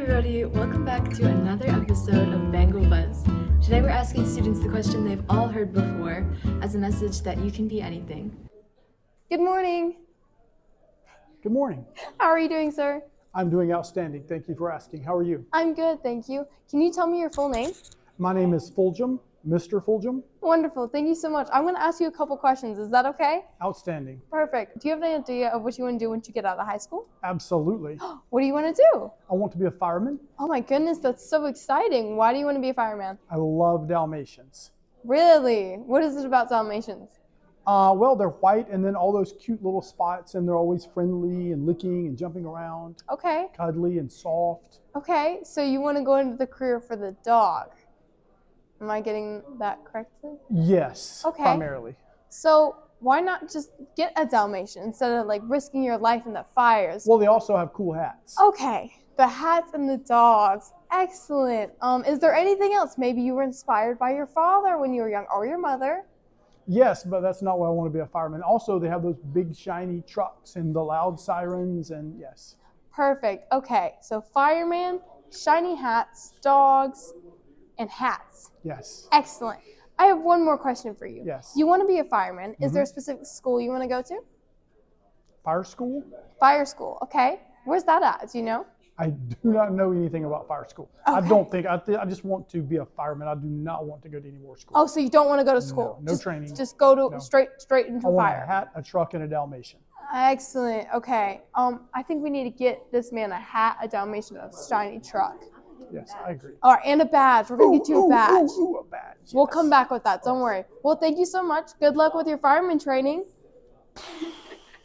everybody, welcome back to another episode of Bengal Buzz. Today we're asking students the question they've all heard before as a message that you can be anything. Good morning. Good morning. How are you doing, sir? I'm doing outstanding. Thank you for asking. How are you? I'm good, thank you. Can you tell me your full name? My name is Fulghum, Mr. Fulghum. Wonderful, thank you so much. I'm going to ask you a couple questions. Is that okay? Outstanding. Perfect. Do you have any idea of what you want to do once you get out of high school? Absolutely. What do you want to do? I want to be a fireman. Oh my goodness, that's so exciting. Why do you want to be a fireman? I love Dalmatians. Really? What is it about Dalmatians? Well, they're white and then all those cute little spots, and they're always friendly and licking and jumping around. Okay. Cuddly and soft. Okay, so you want to go into the career for the dog. Am I getting that correctly? Yes, Okay. primarily. So why not just get a Dalmatian instead of like risking your life in the fires? Well, they also have cool hats. Okay, the hats and the dogs. Excellent. Is there anything else? Maybe you were inspired by your father when you were young, or your mother. Yes, but that's not why I want to be a fireman. Also, they have those big shiny trucks and the loud sirens, and yes. Perfect. Okay, so fireman, shiny hats, dogs, and hats. Yes. Excellent. I have one more question for you. Yes. You want to be a fireman. Is there a specific school you want to go to? Fire school? Fire school. Okay. Where's that at? Do you know? I do not know anything about fire school. Okay. I just want to be a fireman. I do not want to go to any more school. Oh, so you don't want to go to school? No training. Just go to No. straight into I want fire. a hat, a truck, and a Dalmatian. Excellent. Okay. I think we need to get this man a hat, a Dalmatian, and a shiny truck. Yes, I agree. All right, and a badge. We're gonna get you a badge. Ooh, a badge. We'll yes. come back with that. Don't worry. Well, thank you so much. Good luck with your fireman training.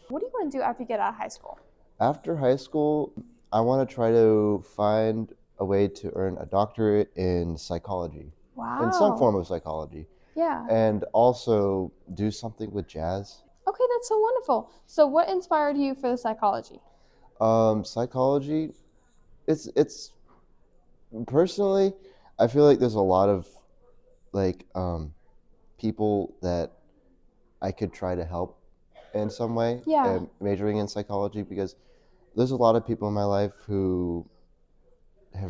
What do you want to do after you get out of high school? After high school, I want to try to find a way to earn a doctorate in psychology, Wow. in some form of psychology, Yeah. and also do something with jazz. Okay, that's so wonderful. So, what inspired you for the psychology? Psychology, it's personally, I feel like there's a lot of people that I could try to help in some way. Yeah. Majoring in psychology, because there's a lot of people in my life who I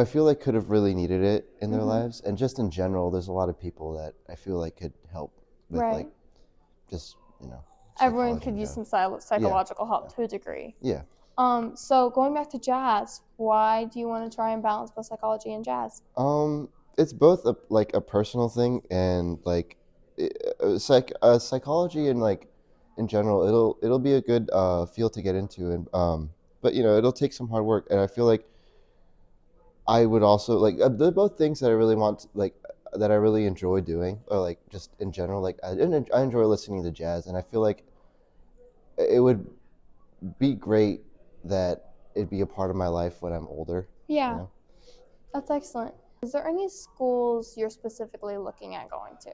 feel like could have really needed it in their lives, and just in general, there's a lot of people that I feel like could help with Right. Everyone psychology could in use general. some psychological help to a degree. Yeah. So going back to jazz, why do you want to try and balance both psychology and jazz? It's both a personal thing and psychology and in general, it'll be a good field to get into, and but it'll take some hard work, and I feel like I would also they're both things that I really want that I really enjoy doing, or just in general, I enjoy listening to jazz, and I feel like it would be great that it'd be a part of my life when I'm older. Yeah, that's excellent. Is there any schools you're specifically looking at going to?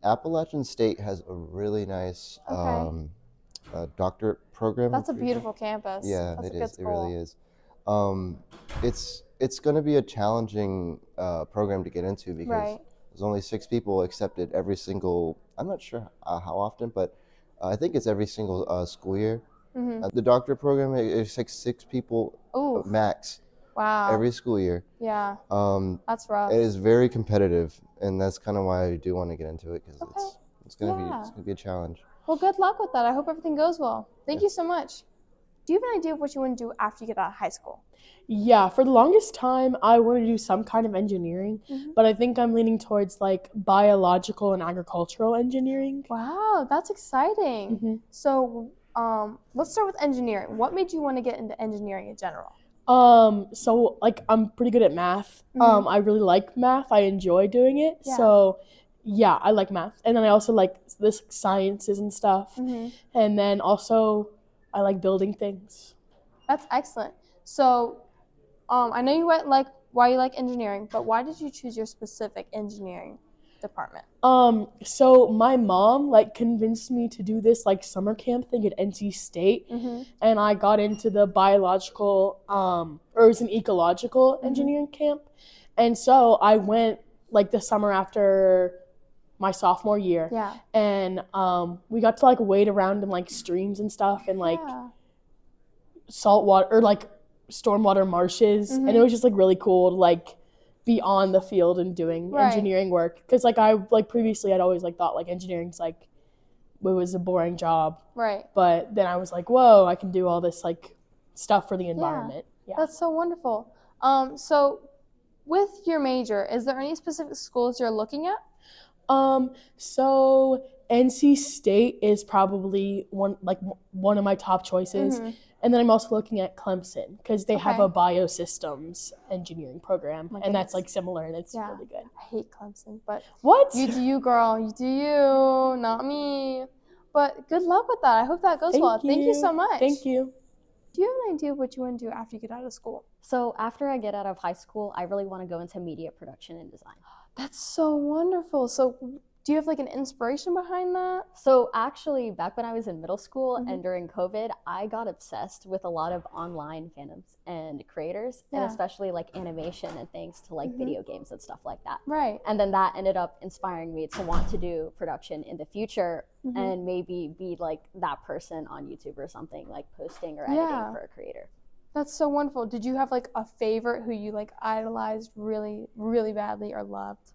Appalachian State has a really nice doctorate program. That's a beautiful campus. Yeah, That's it a good is. It school. really is. It's going to be a challenging program to get into because Right. there's only 6 people accepted every single. I'm not sure how often, but I think it's every single school year. Mm-hmm. The doctorate program is 6 people Ooh, max wow. every school year. Yeah, Um, that's rough. It is very competitive, and that's kind of why I do want to get into it, because Okay. it's gonna Yeah. be a challenge. Well, good luck with that. I hope everything goes well. Thank you so much. Do you have an idea of what you want to do after you get out of high school? Yeah, for the longest time, I wanted to do some kind of engineering, but I think I'm leaning towards biological and agricultural engineering. Wow, that's exciting. Mhm. So, let's start with engineering. What made you want to get into engineering in general? So I'm pretty good at math. Mhm. I really like math. I enjoy doing it. Yeah. So, yeah, I like math. And then I also like this sciences and stuff. Mm-hmm. And then also I like building things. That's excellent. So, I know you went why you like engineering, but why did you choose your specific engineering department? So my mom convinced me to do this summer camp thing at NC State, Mm-hmm. and I got into the biological or it was an ecological engineering camp, and so I went the summer after my sophomore year, Yeah. and we got to wade around in streams and stuff, and Yeah. saltwater or like stormwater marshes, and it was just like really cool to like be on the field and doing engineering work, because like I like previously I'd always like thought like engineering's like it was a boring job, Right. but then I was like, whoa, I can do all this like stuff for the environment. Yeah. That's so wonderful. So with your major, is there any specific schools you're looking at? So NC State is probably one of my top choices. And then I'm also looking at Clemson because they have a biosystems engineering program, and that's like similar, and it's really good. I hate Clemson, but What? you do you, girl. You do you, not me. But good luck with that. I hope that goes well. Thank you so much. Thank you. Do you have an idea of what you want to do after you get out of school? So after I get out of high school, I really want to go into media production and design. That's so wonderful. So do you have like an inspiration behind that? So actually, back when I was in middle school and during COVID, I got obsessed with a lot of online fandoms and creators, and especially like animation and things to like video games and stuff like that. Right. And then that ended up inspiring me to want to do production in the future and maybe be like that person on YouTube or something, like posting or editing for a creator. That's so wonderful. Did you have like a favorite who you like idolized really, really badly or loved?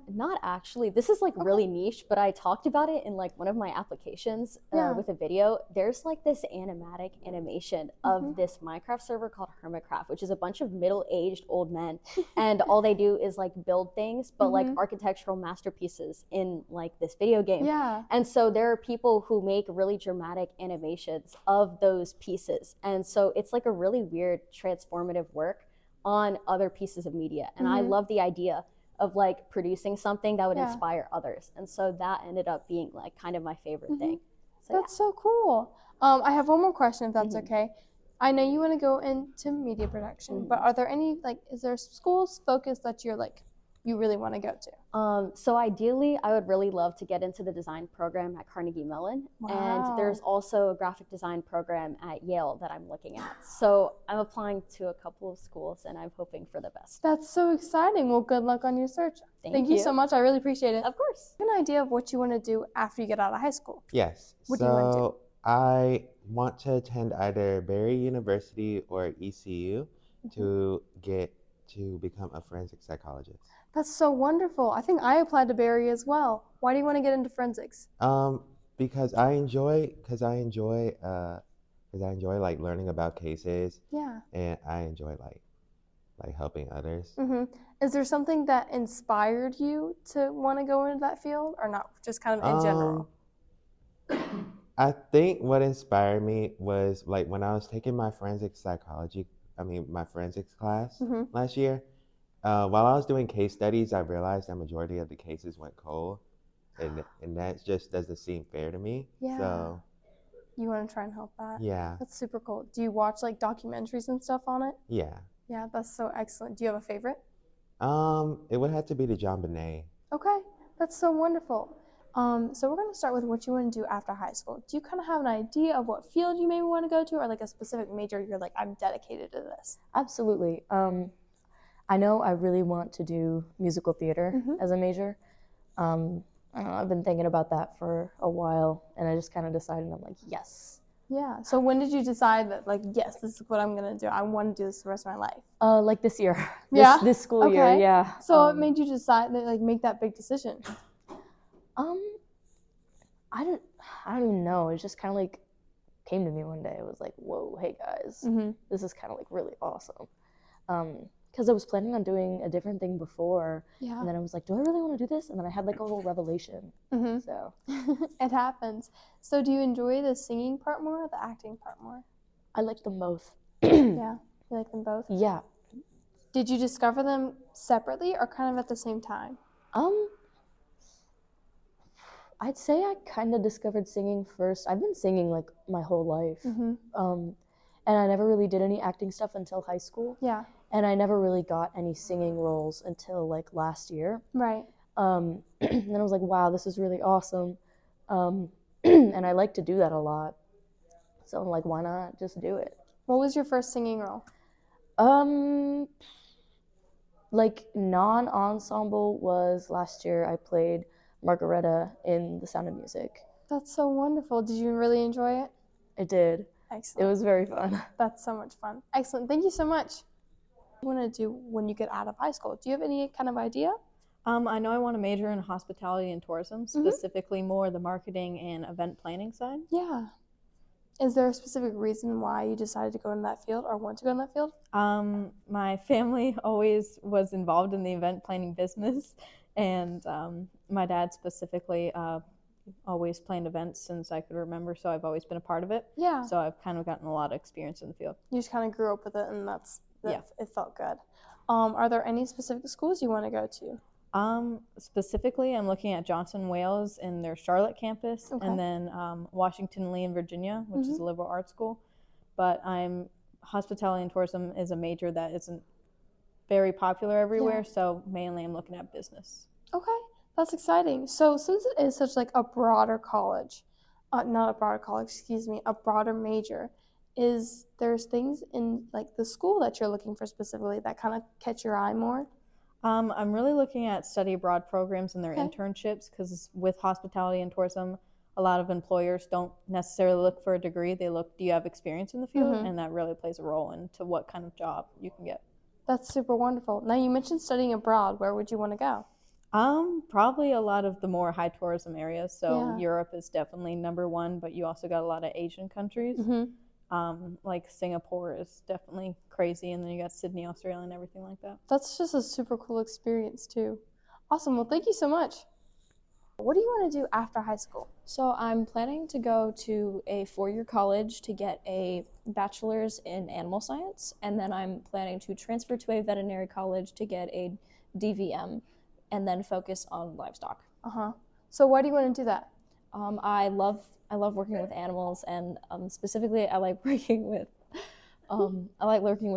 Not actually. This is like really niche, but I talked about it in like one of my applications with a video. There's like this animatic animation of this Minecraft server called Hermitcraft, which is a bunch of middle-aged old men, and all they do is like build things, but like architectural masterpieces in like this video game. Yeah. And so there are people who make really dramatic animations of those pieces, and so it's like a really weird transformative work on other pieces of media, and I love the idea of like producing something that would inspire others, and so that ended up being like kind of my favorite thing. So, that's so cool. I have one more question, if that's okay. I know you want to go into media production, but are there any like, is there schools focus that you're like you really want to go to? So ideally, I would really love to get into the design program at Carnegie Mellon. Wow. And there's also a graphic design program at Yale that I'm looking at. So I'm applying to a couple of schools, and I'm hoping for the best. That's so exciting. Well, good luck on your search. Thank you so much. I really appreciate it. Of course. Do you have an idea of what you want to do after you get out of high school? Yes. What do you want to do? I want to attend either Barry University or ECU to get to become a forensic psychologist. That's so wonderful. I think I applied to Barry as well. Why do you want to get into forensics? Because I enjoy like learning about cases. Yeah. And I enjoy like helping others. Is there something that inspired you to want to go into that field, or not? Just kind of in general. I think what inspired me was like when I was taking my forensics class last year. While I was doing case studies, I realized that majority of the cases went cold, and that just doesn't seem fair to me. Yeah. So you want to try and help that? yeah. That's super cool. Do you watch like documentaries and stuff on it? Yeah. Yeah, that's so excellent. Do you have a favorite? It would have to be the John Bonet. Okay, that's so wonderful. So we're going to start with what you want to do after high school. Do you kind of have an idea of what field you maybe want to go to, or like a specific major you're like, I'm dedicated to this? Absolutely. I know I really want to do musical theater as a major. I don't know, I've been thinking about that for a while, and I just kind of decided, I'm like, yes. Yeah. So when did you decide that, like, yes, this is what I'm going to do? I want to do this the rest of my life. Like this year. Yeah? This school year, yeah. So what made you decide that, like, make that big decision? I don't even know. It just kind of like came to me one day. It was like, whoa, hey guys, this is kind of like really awesome. Because I was planning on doing a different thing before, and then I was like, do I really want to do this? And then I had like a whole revelation. So it happens. So do you enjoy the singing part more or the acting part more? I like them both. Yeah, you like them both? Yeah. Did you discover them separately or kind of at the same time? I'd say I kind of discovered singing first. I've been singing like my whole life. And I never really did any acting stuff until high school. Yeah. And I never really got any singing roles until like last year. Right. And I was like, wow, this is really awesome. And I like to do that a lot. So I'm like, why not just do it? What was your first singing role? Like non-ensemble was last year. I played Margareta in The Sound of Music. That's so wonderful. Did you really enjoy it? I did. It Excellent. was very fun. That's so much fun. Excellent. Thank you so much. What do you want to do when you get out of high school? Do you have any kind of idea? I know I want to major in hospitality and tourism, specifically more the marketing and event planning side. Yeah. Is there a specific reason why you decided to go in that field or want to go in that field? My family always was involved in the event planning business, and my dad specifically always planned events since I could remember, so I've always been a part of it. Yeah. So I've kind of gotten a lot of experience in the field. You just kind of grew up with it, and Yeah. it felt good. Are there any specific schools you want to go to? Specifically, I'm looking at Johnson Wales in their Charlotte campus, Okay. and then Washington Lee in Virginia, which is a liberal arts school. But hospitality and tourism is a major that isn't very popular everywhere, so mainly I'm looking at business. Okay, that's exciting. So since it is such like a broader college, not a broader college, excuse me, a broader major, there's things in like the school that you're looking for specifically that kind of catch your eye more? I'm really looking at study abroad programs and their Okay. internships, because with hospitality and tourism, a lot of employers don't necessarily look for a degree. They look, do you have experience in the field? And that really plays a role into what kind of job you can get. That's super wonderful. Now you mentioned studying abroad. Where would you want to go? Probably a lot of the more high tourism areas. So Yeah. Europe is definitely number one, but you also got a lot of Asian countries. Like Singapore is definitely crazy, and then you got Sydney, Australia, and everything like that. That's just a super cool experience too. Awesome. Well, thank you so much. What do you want to do after high school? So I'm planning to go to a 4-year college to get a bachelor's in animal science, and then I'm planning to transfer to a veterinary college to get a DVM, and then focus on livestock. So why do you want to do that? I love working with animals, and specifically I like working with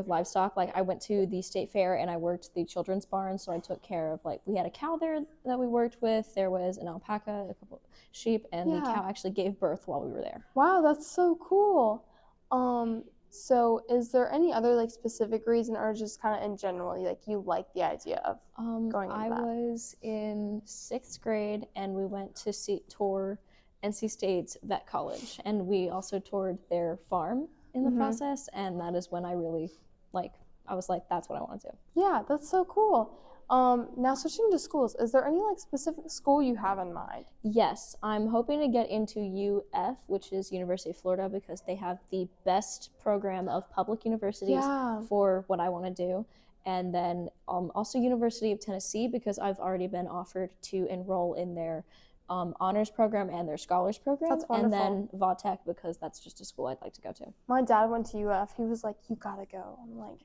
livestock. Like I went to the state fair and I worked the children's barn, so I took care of we had a cow there that we worked with. There was an alpaca, a couple sheep, and the cow actually gave birth while we were there. Wow, that's so cool. So is there any other specific reason, or just kind of in general, you like the idea of going into I that? was in 6th grade and we went to tour NC State's vet college, and we also toured their farm in the process, and that is when I really I was like, that's what I want to do. Yeah, that's so cool. Now switching to schools, is there any specific school you have in mind? Yes, I'm hoping to get into UF, which is University of Florida, because they have the best program of public universities for what I want to do. And then also University of Tennessee, because I've already been offered to enroll in their honors program and their scholars program. That's wonderful. And then Vatech, because that's just a school I'd like to go to. My dad went to UF. He was like, you gotta go. I'm like,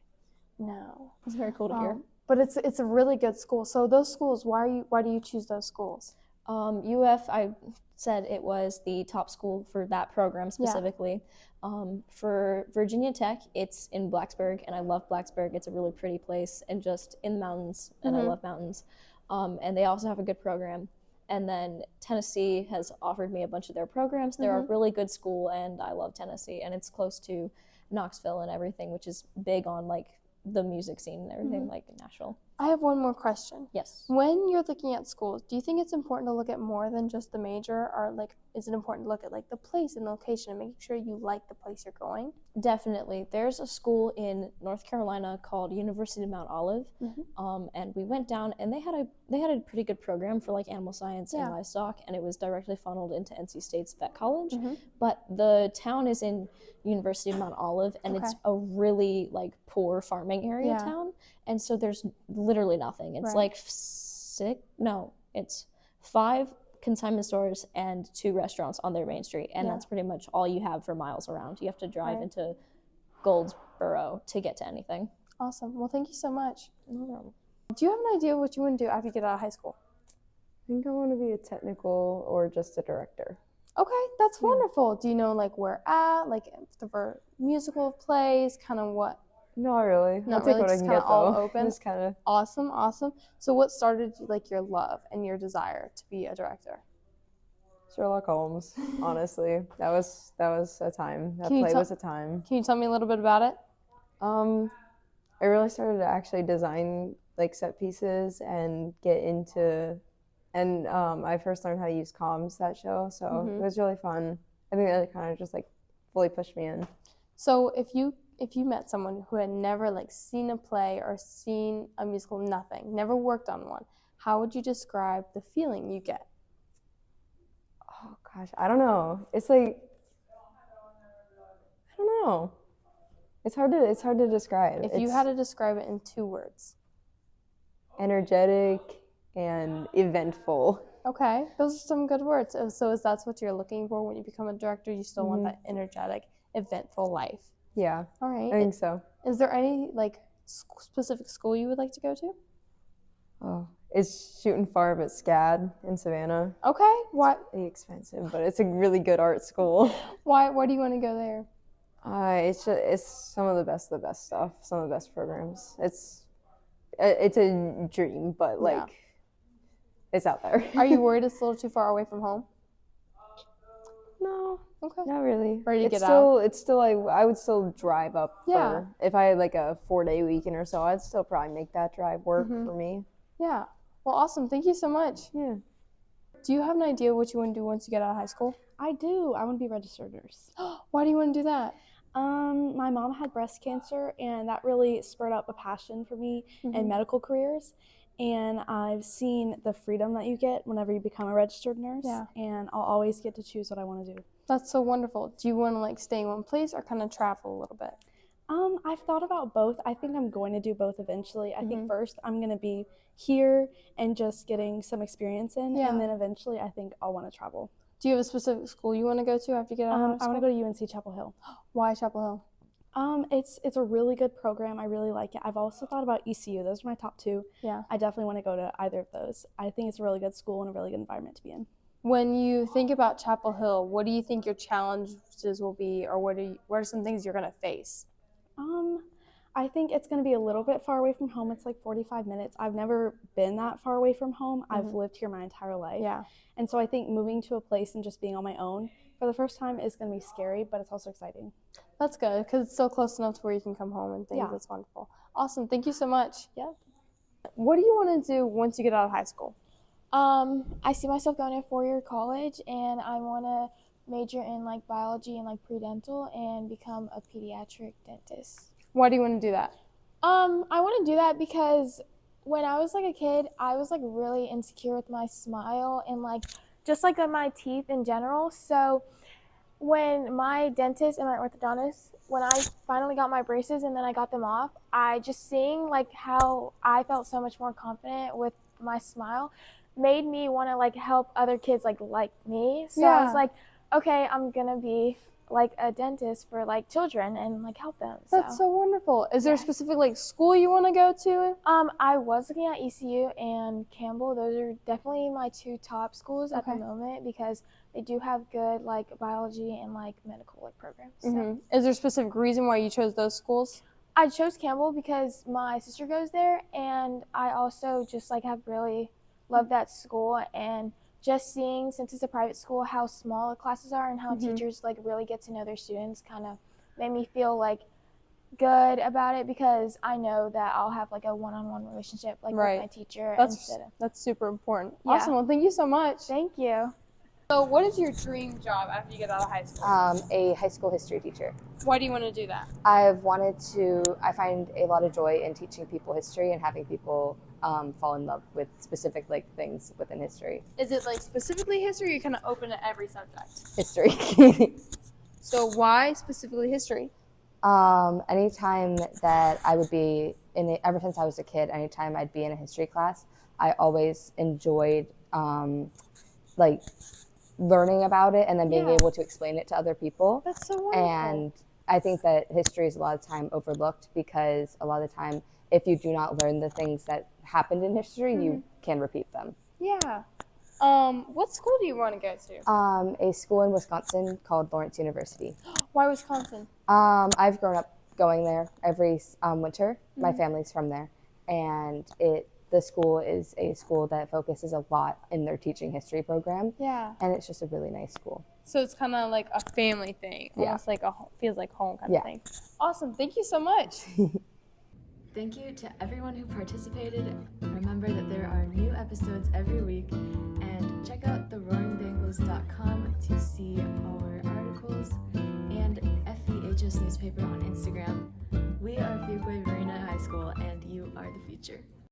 no. It's very cool to hear. But it's a really good school. So those schools, why do you choose those schools? UF, I said it was the top school for that program specifically. For Virginia Tech, it's in Blacksburg, and I love Blacksburg. It's a really pretty place and just in the mountains, and I love mountains. And they also have a good program. And then Tennessee has offered me a bunch of their programs. They're a really good school, and I love Tennessee. And it's close to Knoxville and everything, which is big on the music scene and everything, like in Nashville. I have one more question. Yes. When you're looking at schools, do you think it's important to look at more than just the major, or is it important to look at the place and location and making sure you like the place you're going? Definitely. There's a school in North Carolina called University of Mount Olive, and we went down, and they had a pretty good program for animal science and livestock, and it was directly funneled into NC State's vet college. But the town is in University of Mount Olive, and it's a really poor farming area town, and so there's literally nothing. It's it's 5 consignment stores and 2 restaurants on their main street, and that's pretty much all you have for miles around. You have to drive into Goldsboro to get to anything. Awesome. Well, thank you so much. Do you have an idea what you want to do after you get out of high school? I think I want to be a technical or just a director. Okay, that's wonderful. Do you know where at, for musical plays, kind of what? Not really. Not I'll really, take what I just can kinda get all though. open? Just kind of. Awesome. So what started your love and your desire to be a director? Sherlock Holmes. Honestly, that was a time. That play was a time. Can you tell me a little bit about it? I really started to actually design set pieces and get into, and I first learned how to use comms that show, so it was really fun. I think that kind of just fully pushed me in. So if you met someone who had never like seen a play or seen a musical, nothing, never worked on one, how would you describe the feeling you get? Oh gosh, I don't know. It's like, I don't know. It's hard to describe. If you had to describe it in 2 words. Energetic and eventful. Okay, those are some good words. So is that what you're looking for when you become a director? You still want that energetic, eventful life? Yeah. All right. I think so. Is there any like specific school you would like to go to? Oh, it's shooting far, but SCAD in Savannah. Okay. Why? It's pretty expensive, but it's a really good art school. Why do you want to go there? It's some of the best stuff, some of the best programs. It's a dream, but like it's out there. Are you worried it's a little too far away from home? No. Okay. Not really. Ready to get out? It's still I would still drive up for, if I had like a 4-day weekend or so, I'd still probably make that drive work for me. Yeah. Well, awesome. Thank you so much. Yeah. Do you have an idea what you want to do once you get out of high school? I do. I want to be a registered nurse. Why do you want to do that? My mom had breast cancer, and that really spurred up a passion for me in medical careers. And I've seen the freedom that you get whenever you become a registered nurse. Yeah. And I'll always get to choose what I want to do. That's so wonderful. Do you want to like stay in one place or kind of travel a little bit? I've thought about both. I think I'm going to do both eventually. I think first I'm going to be here and just getting some experience in, and then eventually I think I'll want to travel. Do you have a specific school you want to go to after you get out of high school? I want to go to UNC Chapel Hill. Why Chapel Hill? It's a really good program. I really like it. I've also thought about ECU. Those are my top 2. Yeah. I definitely want to go to either of those. I think it's a really good school and a really good environment to be in. When you think about Chapel Hill, what do you think your challenges will be, or what are some things you're going to face? I think it's going to be a little bit far away from home. It's like 45 minutes. I've never been that far away from home. I've lived here my entire life. Yeah. And so I think moving to a place and just being on my own for the first time is going to be scary, but it's also exciting. That's good, because it's so close enough to where you can come home and things. Yeah. That's wonderful. Awesome. Thank you so much. Yeah. What do you want to do once you get out of high school? I see myself going to a 4-year college, and I want to major in like biology and like pre-dental and become a pediatric dentist. Why do you want to do that? I want to do that because when I was like a kid, I was like really insecure with my smile and like just like on my teeth in general. So when my dentist and my orthodontist, when I finally got my braces and then I got them off, I just seeing like how I felt so much more confident with my smile made me want to like help other kids like me. So I was like, okay, I'm gonna be like a dentist for like children and like help them. That's so wonderful. Is there a specific like school you want to go to? I was looking at ECU and Campbell. Those are definitely my 2 top schools at the moment because they do have good like biology and like medical like programs. So. Is there a specific reason why you chose those schools? I chose Campbell because my sister goes there, and I also just like have really loved that school, and just seeing, since it's a private school, how small the classes are and how teachers like really get to know their students kind of made me feel like good about it, because I know that I'll have like a one-on-one relationship like with my teacher. That's super important. Yeah. Awesome. Well, thank you so much. Thank you. So what is your dream job after you get out of high school? A high school history teacher. Why do you want to do that? I find a lot of joy in teaching people history and having people fall in love with specific like things within history. Is it like specifically history, or you kind of open to every subject? History. So why specifically history? Anytime that I would be ever since I was a kid, anytime I'd be in a history class, I always enjoyed like learning about it and then being able to explain it to other people. That's so wonderful. And I think that history is a lot of time overlooked, because a lot of the time, if you do not learn the things that happened in history, you can repeat them. Yeah. What school do you want to go to? A school in Wisconsin called Lawrence University. Why Wisconsin? I've grown up going there every winter. My family's from there, and the school is a school that focuses a lot in their teaching history program. Yeah. And it's just a really nice school. So it's kind of like a family thing, almost like feels like home kind of thing. Awesome. Thank you so much. Thank you to everyone who participated. Remember that there are new episodes every week, and check out theroaringbengals.com to see our articles and FEHS newspaper on Instagram. We are Fuquay-Varina High School, and you are the future.